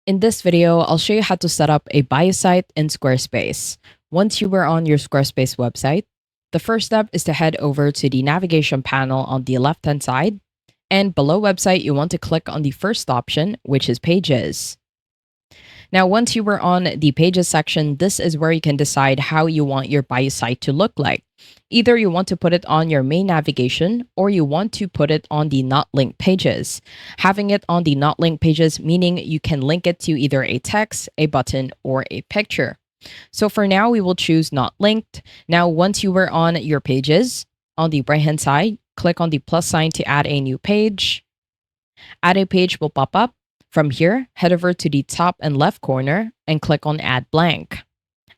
In this video, I'll show you how to set up a bio site in Squarespace. Once you are on your Squarespace website, the first step is to head over to the navigation panel on the left-hand side, and below website, you want to click on the first option, which is pages. Now, once you were on the pages section, this is where you can decide how you want your bio site to look like. Either you want to put it on your main navigation or you want to put it on the not linked pages. Having it on the not linked pages meaning you can link it to either a text, a button, or a picture. So for now, we will choose not linked. Now, once you were on your pages, on the right hand side, click on the plus sign to add a new page. Add a page will pop up. From here, head over to the top and left corner and click on Add Blank.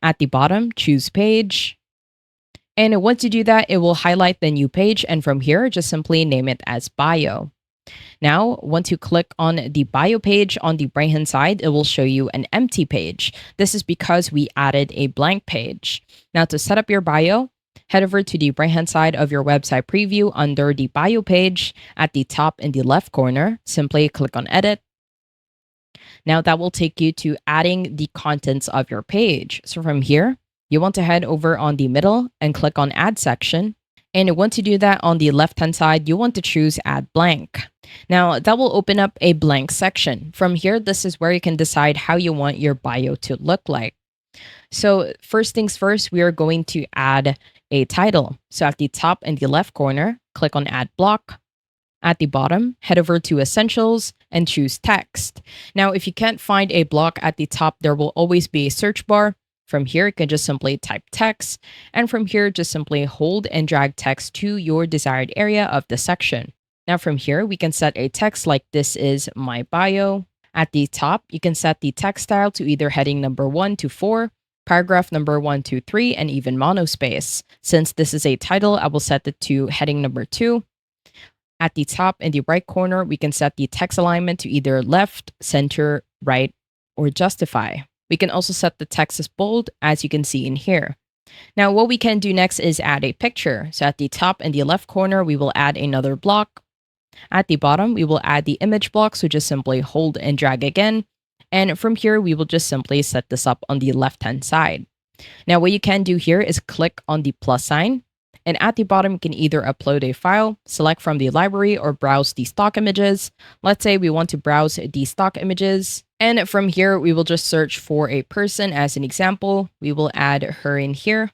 At the bottom, choose Page. And once you do that, it will highlight the new page. And from here, just simply name it as Bio. Now, once you click on the bio page on the right-hand side, it will show you an empty page. This is because we added a blank page. Now, to set up your bio, head over to the right-hand side of your website preview under the bio page. At the top in the left corner, simply click on Edit. Now that will take you to adding the contents of your page. So from here, you want to head over on the middle and click on Add section. And once you do that, on the left-hand side, you want to choose Add Blank. Now that will open up a blank section. From here, this is where you can decide how you want your bio to look like. So first things first, we are going to add a title. So at the top in the left corner, click on Add Block. At the bottom, head over to Essentials and choose Text. Now, if you can't find a block at the top, there will always be a search bar. From here, you can just simply type text. And from here, just simply hold and drag text to your desired area of the section. Now, from here, we can set a text like this is my bio. At the top, you can set the text style to either heading number 1 to 4, paragraph number 1 to 3, and even monospace. Since this is a title, I will set it to heading number 2. At the top in the right corner, we can set the text alignment to either left, center, right, or justify. We can also set the text as bold, as you can see in here. Now, what we can do next is add a picture. So at the top in the left corner, we will add another block. At the bottom, we will add the image block, so just simply hold and drag again. And from here, we will just simply set this up on the left-hand side. Now, what you can do here is click on the plus sign. And at the bottom, you can either upload a file, select from the library, or browse the stock images. Let's say we want to browse the stock images. And from here, we will just search for a person as an example. We will add her in here.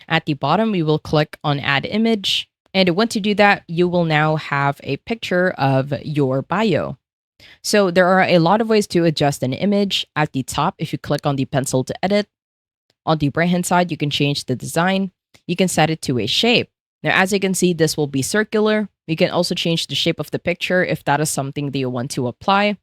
At the bottom, we will click on Add Image. And once you do that, you will now have a picture of your bio. So there are a lot of ways to adjust an image. At the top, if you click on the pencil to edit, on the right-hand side, you can change the design. You can set it to a shape. Now, as you can see, this will be circular. You can also change the shape of the picture if that is something that you want to apply.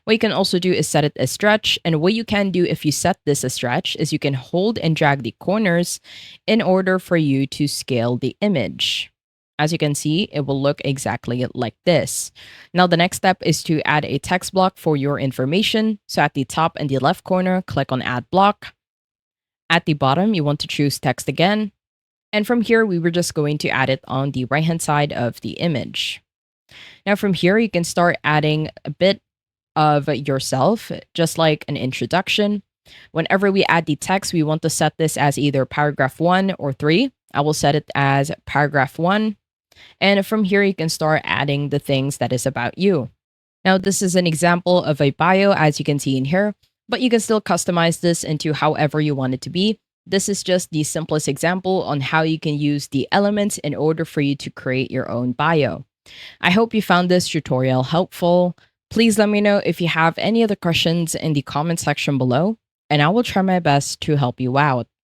What you can also do is set it as stretch. And what you can do if you set this as stretch is you can hold and drag the corners in order for you to scale the image. As you can see, it will look exactly like this. Now, the next step is to add a text block for your information. So at the top in the left corner, click on Add Block. At the bottom, you want to choose text again. And from here, we were just going to add it on the right-hand side of the image. Now, from here, you can start adding a bit of yourself, just like an introduction. Whenever we add the text, we want to set this as either paragraph 1 or 3. I will set it as paragraph 1. And from here, you can start adding the things that is about you. Now, this is an example of a bio, as you can see in here, but you can still customize this into however you want it to be. This is just the simplest example on how you can use the elements in order for you to create your own bio. I hope you found this tutorial helpful. Please let me know if you have any other questions in the comment section below, and I will try my best to help you out.